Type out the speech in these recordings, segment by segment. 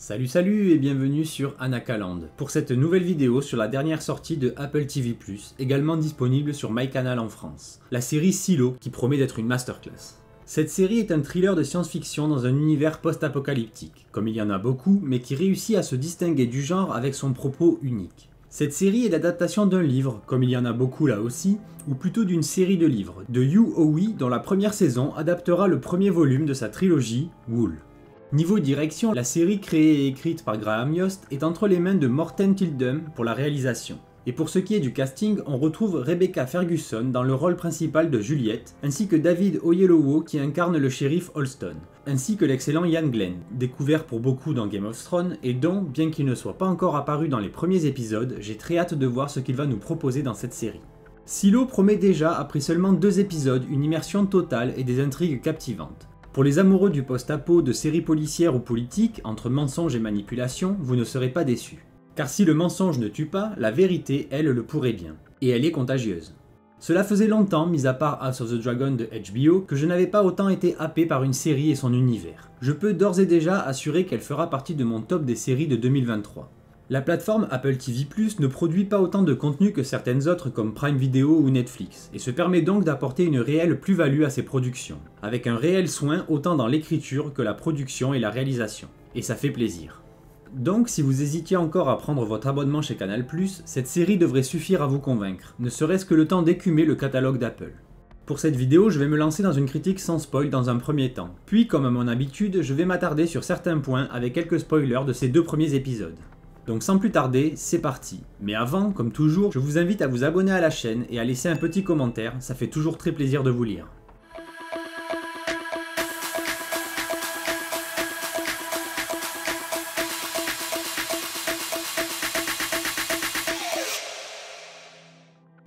Salut et bienvenue sur Anakaland pour cette nouvelle vidéo sur la dernière sortie de Apple TV+, également disponible sur MyCanal en France, la série Silo qui promet d'être une masterclass. Cette série est un thriller de science-fiction dans un univers post-apocalyptique, comme il y en a beaucoup, mais qui réussit à se distinguer du genre avec son propos unique. Cette série est l'adaptation d'un livre, comme il y en a beaucoup là aussi, ou plutôt d'une série de livres, de Yu Owie dont la première saison adaptera le premier volume de sa trilogie, Wool. Niveau direction, la série créée et écrite par Graham Yost est entre les mains de Morten Tyldum pour la réalisation. Et pour ce qui est du casting, on retrouve Rebecca Ferguson dans le rôle principal de Juliette, ainsi que David Oyelowo qui incarne le shérif Holston, ainsi que l'excellent Ian Glenn, découvert pour beaucoup dans Game of Thrones et dont, bien qu'il ne soit pas encore apparu dans les premiers épisodes, j'ai très hâte de voir ce qu'il va nous proposer dans cette série. Silo promet déjà, après seulement 2 épisodes, une immersion totale et des intrigues captivantes. Pour les amoureux du post-apo, de séries policières ou politiques, entre mensonges et manipulation, vous ne serez pas déçus. Car si le mensonge ne tue pas, la vérité, elle, le pourrait bien. Et elle est contagieuse. Cela faisait longtemps, mis à part House of the Dragon de HBO, que je n'avais pas autant été happé par une série et son univers. Je peux d'ores et déjà assurer qu'elle fera partie de mon top des séries de 2023. La plateforme Apple TV+, ne produit pas autant de contenu que certaines autres comme Prime Video ou Netflix, et se permet donc d'apporter une réelle plus-value à ses productions, avec un réel soin autant dans l'écriture que la production et la réalisation. Et ça fait plaisir. Donc si vous hésitiez encore à prendre votre abonnement chez Canal+, cette série devrait suffire à vous convaincre, ne serait-ce que le temps d'écumer le catalogue d'Apple. Pour cette vidéo, je vais me lancer dans une critique sans spoil dans un premier temps, puis comme à mon habitude, je vais m'attarder sur certains points avec quelques spoilers de ces 2 premiers épisodes. Donc sans plus tarder, c'est parti. Mais avant, comme toujours, je vous invite à vous abonner à la chaîne et à laisser un petit commentaire, ça fait toujours très plaisir de vous lire.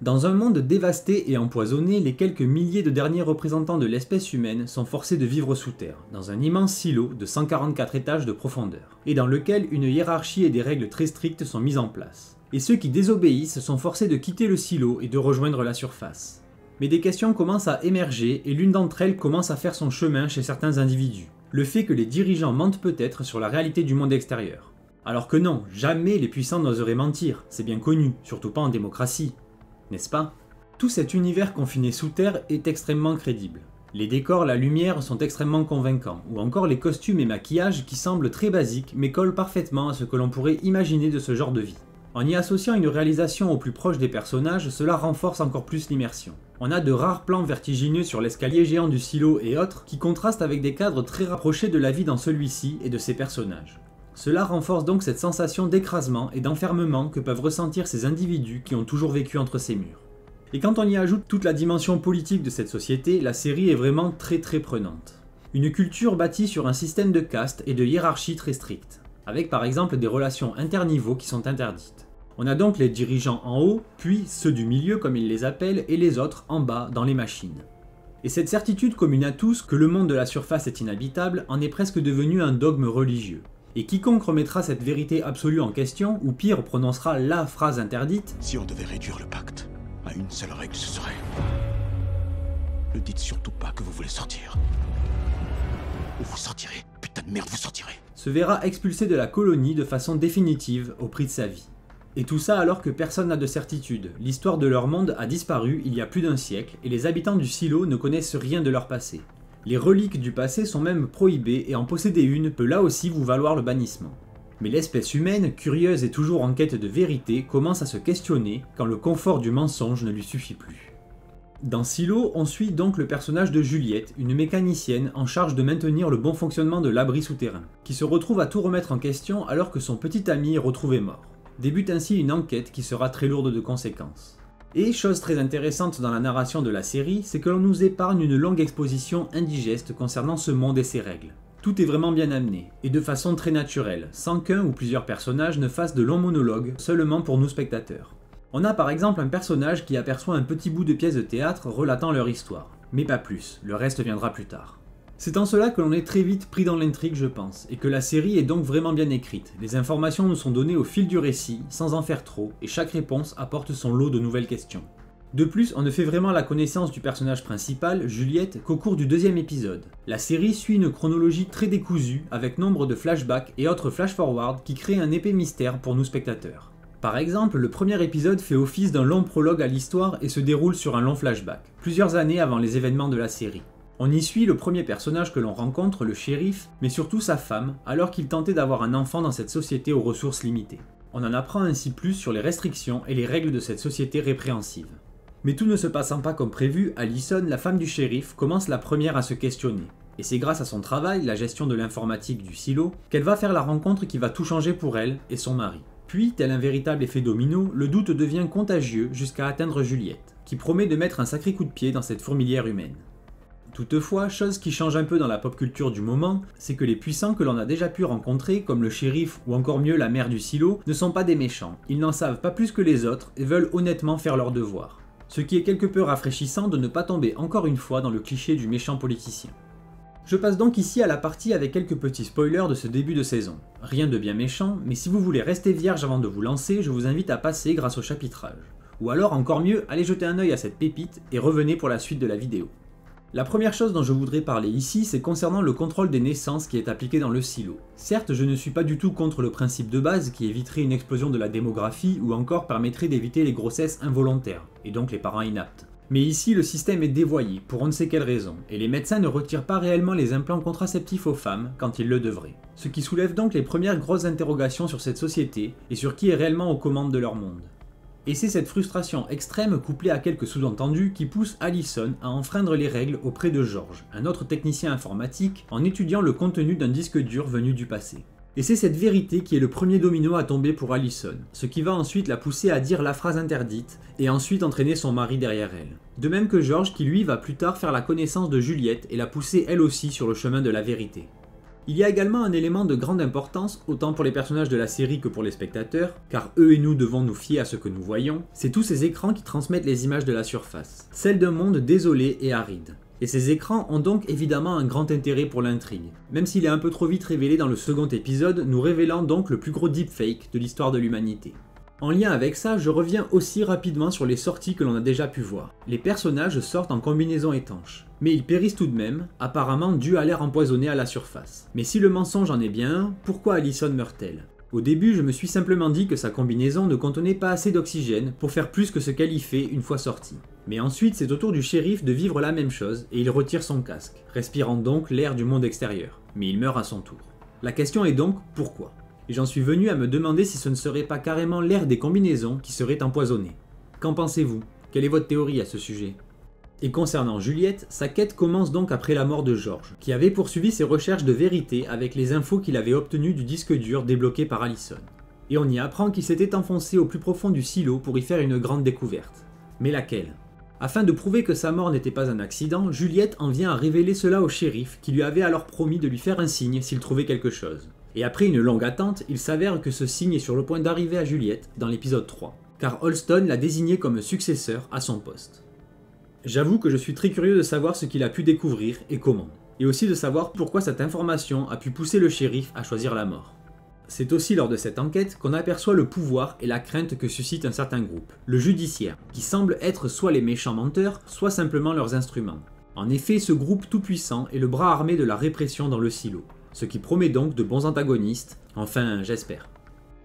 Dans un monde dévasté et empoisonné, les quelques milliers de derniers représentants de l'espèce humaine sont forcés de vivre sous terre, dans un immense silo de 144 étages de profondeur, et dans lequel une hiérarchie et des règles très strictes sont mises en place. Et ceux qui désobéissent sont forcés de quitter le silo et de rejoindre la surface. Mais des questions commencent à émerger et l'une d'entre elles commence à faire son chemin chez certains individus. Le fait que les dirigeants mentent peut-être sur la réalité du monde extérieur. Alors que non, jamais les puissants n'oseraient mentir, c'est bien connu, surtout pas en démocratie. N'est-ce pas? Tout cet univers confiné sous terre est extrêmement crédible. Les décors, la lumière sont extrêmement convaincants, ou encore les costumes et maquillages qui semblent très basiques mais collent parfaitement à ce que l'on pourrait imaginer de ce genre de vie. En y associant une réalisation au plus proche des personnages, cela renforce encore plus l'immersion. On a de rares plans vertigineux sur l'escalier géant du silo et autres qui contrastent avec des cadres très rapprochés de la vie dans celui-ci et de ses personnages. Cela renforce donc cette sensation d'écrasement et d'enfermement que peuvent ressentir ces individus qui ont toujours vécu entre ces murs. Et quand on y ajoute toute la dimension politique de cette société, la série est vraiment très prenante. Une culture bâtie sur un système de caste et de hiérarchie très strict, avec par exemple des relations interniveaux qui sont interdites. On a donc les dirigeants en haut, puis ceux du milieu comme ils les appellent, et les autres en bas dans les machines. Et cette certitude commune à tous que le monde de la surface est inhabitable en est presque devenu un dogme religieux. Et quiconque remettra cette vérité absolue en question, ou pire prononcera la phrase interdite « Si on devait réduire le pacte à une seule règle, ce serait... Ne dites surtout pas que vous voulez sortir. Ou vous sortirez, putain de merde, vous sortirez !» se verra expulsé de la colonie de façon définitive au prix de sa vie. Et tout ça alors que personne n'a de certitude, l'histoire de leur monde a disparu il y a plus d'1 siècle et les habitants du silo ne connaissent rien de leur passé. Les reliques du passé sont même prohibées et en posséder une peut là aussi vous valoir le bannissement. Mais l'espèce humaine, curieuse et toujours en quête de vérité, commence à se questionner quand le confort du mensonge ne lui suffit plus. Dans Silo, on suit donc le personnage de Juliette, une mécanicienne en charge de maintenir le bon fonctionnement de l'abri souterrain, qui se retrouve à tout remettre en question alors que son petit ami est retrouvé mort. Débute ainsi une enquête qui sera très lourde de conséquences. Et chose très intéressante dans la narration de la série, c'est que l'on nous épargne une longue exposition indigeste concernant ce monde et ses règles. Tout est vraiment bien amené, et de façon très naturelle, sans qu'un ou plusieurs personnages ne fassent de longs monologues seulement pour nous spectateurs. On a par exemple un personnage qui aperçoit un petit bout de pièce de théâtre relatant leur histoire, mais pas plus, le reste viendra plus tard. C'est en cela que l'on est très vite pris dans l'intrigue je pense, et que la série est donc vraiment bien écrite. Les informations nous sont données au fil du récit, sans en faire trop, et chaque réponse apporte son lot de nouvelles questions. De plus, on ne fait vraiment la connaissance du personnage principal, Juliette, qu'au cours du deuxième épisode. La série suit une chronologie très décousue, avec nombre de flashbacks et autres flash-forward qui créent un épais mystère pour nous spectateurs. Par exemple, le premier épisode fait office d'un long prologue à l'histoire et se déroule sur un long flashback, plusieurs années avant les événements de la série. On y suit le premier personnage que l'on rencontre, le shérif, mais surtout sa femme, alors qu'il tentait d'avoir un enfant dans cette société aux ressources limitées. On en apprend ainsi plus sur les restrictions et les règles de cette société répréhensive. Mais tout ne se passant pas comme prévu, Allison, la femme du shérif, commence la première à se questionner. Et c'est grâce à son travail, la gestion de l'informatique du silo, qu'elle va faire la rencontre qui va tout changer pour elle et son mari. Puis, tel un véritable effet domino, le doute devient contagieux jusqu'à atteindre Juliette, qui promet de mettre un sacré coup de pied dans cette fourmilière humaine. Toutefois, chose qui change un peu dans la pop culture du moment, c'est que les puissants que l'on a déjà pu rencontrer, comme le shérif ou encore mieux la mère du silo, ne sont pas des méchants. Ils n'en savent pas plus que les autres et veulent honnêtement faire leur devoir. Ce qui est quelque peu rafraîchissant de ne pas tomber encore une fois dans le cliché du méchant politicien. Je passe donc ici à la partie avec quelques petits spoilers de ce début de saison. Rien de bien méchant, mais si vous voulez rester vierge avant de vous lancer, je vous invite à passer grâce au chapitrage. Ou alors encore mieux, allez jeter un œil à cette pépite et revenez pour la suite de la vidéo. La première chose dont je voudrais parler ici, c'est concernant le contrôle des naissances qui est appliqué dans le silo. Certes, je ne suis pas du tout contre le principe de base qui éviterait une explosion de la démographie ou encore permettrait d'éviter les grossesses involontaires, et donc les parents inaptes. Mais ici, le système est dévoyé, pour on ne sait quelle raison, et les médecins ne retirent pas réellement les implants contraceptifs aux femmes quand ils le devraient. Ce qui soulève donc les premières grosses interrogations sur cette société, et sur qui est réellement aux commandes de leur monde. Et c'est cette frustration extrême couplée à quelques sous-entendus qui pousse Allison à enfreindre les règles auprès de George, un autre technicien informatique, en étudiant le contenu d'un disque dur venu du passé. Et c'est cette vérité qui est le premier domino à tomber pour Allison, ce qui va ensuite la pousser à dire la phrase interdite, et ensuite entraîner son mari derrière elle. De même que George qui lui va plus tard faire la connaissance de Juliette et la pousser elle aussi sur le chemin de la vérité. Il y a également un élément de grande importance, autant pour les personnages de la série que pour les spectateurs, car eux et nous devons nous fier à ce que nous voyons, c'est tous ces écrans qui transmettent les images de la surface, celles d'un monde désolé et aride. Et ces écrans ont donc évidemment un grand intérêt pour l'intrigue, même s'il est un peu trop vite révélé dans le second épisode, nous révélant donc le plus gros deepfake de l'histoire de l'humanité. En lien avec ça, je reviens aussi rapidement sur les sorties que l'on a déjà pu voir. Les personnages sortent en combinaison étanche, mais ils périssent tout de même, apparemment dû à l'air empoisonné à la surface. Mais si le mensonge en est bien un, pourquoi Allison meurt-elle ? Au début, je me suis simplement dit que sa combinaison ne contenait pas assez d'oxygène pour faire plus que ce qu'elle y fait une fois sortie. Mais ensuite, c'est au tour du shérif de vivre la même chose et il retire son casque, respirant donc l'air du monde extérieur. Mais il meurt à son tour. La question est donc pourquoi ? Et j'en suis venu à me demander si ce ne serait pas carrément l'air des combinaisons qui serait empoisonné. Qu'en pensez-vous ? Quelle est votre théorie à ce sujet ? Et concernant Juliette, sa quête commence donc après la mort de George, qui avait poursuivi ses recherches de vérité avec les infos qu'il avait obtenues du disque dur débloqué par Allison. Et on y apprend qu'il s'était enfoncé au plus profond du silo pour y faire une grande découverte. Mais laquelle ? Afin de prouver que sa mort n'était pas un accident, Juliette en vient à révéler cela au shérif qui lui avait alors promis de lui faire un signe s'il trouvait quelque chose. Et après une longue attente, il s'avère que ce signe est sur le point d'arriver à Juliette dans l'épisode 3, car Holston l'a désigné comme successeur à son poste. J'avoue que je suis très curieux de savoir ce qu'il a pu découvrir et comment, et aussi de savoir pourquoi cette information a pu pousser le shérif à choisir la mort. C'est aussi lors de cette enquête qu'on aperçoit le pouvoir et la crainte que suscite un certain groupe, le judiciaire, qui semble être soit les méchants menteurs, soit simplement leurs instruments. En effet, ce groupe tout-puissant est le bras armé de la répression dans le silo, ce qui promet donc de bons antagonistes, enfin j'espère.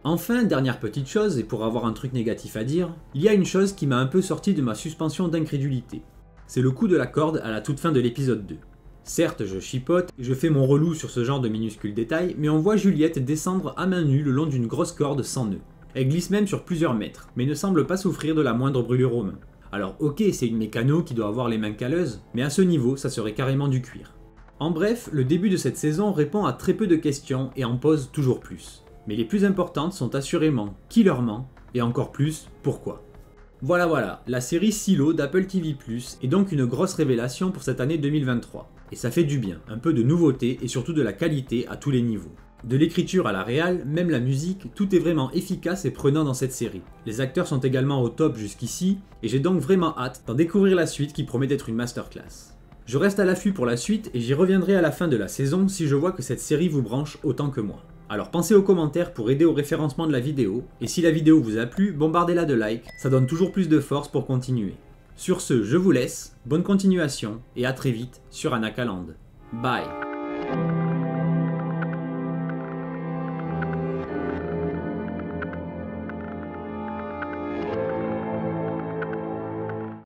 Enfin, dernière petite chose, et pour avoir un truc négatif à dire, il y a une chose qui m'a un peu sorti de ma suspension d'incrédulité. C'est le coup de la corde à la toute fin de l'épisode 2. Certes, je chipote et je fais mon relou sur ce genre de minuscules détails, mais on voit Juliette descendre à main nue le long d'une grosse corde sans nœud. Elle glisse même sur plusieurs mètres, mais ne semble pas souffrir de la moindre brûlure aux mains. Alors ok, c'est une mécano qui doit avoir les mains calleuses, mais à ce niveau, ça serait carrément du cuir. En bref, le début de cette saison répond à très peu de questions et en pose toujours plus. Mais les plus importantes sont assurément qui leur ment, et encore plus, pourquoi. Voilà, la série Silo d'Apple TV+, est donc une grosse révélation pour cette année 2023. Et ça fait du bien, un peu de nouveauté et surtout de la qualité à tous les niveaux. De l'écriture à la réal, même la musique, tout est vraiment efficace et prenant dans cette série. Les acteurs sont également au top jusqu'ici, et j'ai donc vraiment hâte d'en découvrir la suite qui promet d'être une masterclass. Je reste à l'affût pour la suite et j'y reviendrai à la fin de la saison si je vois que cette série vous branche autant que moi. Alors pensez aux commentaires pour aider au référencement de la vidéo, et si la vidéo vous a plu, bombardez-la de likes, ça donne toujours plus de force pour continuer. Sur ce, je vous laisse, bonne continuation et à très vite sur Anakaland. Bye.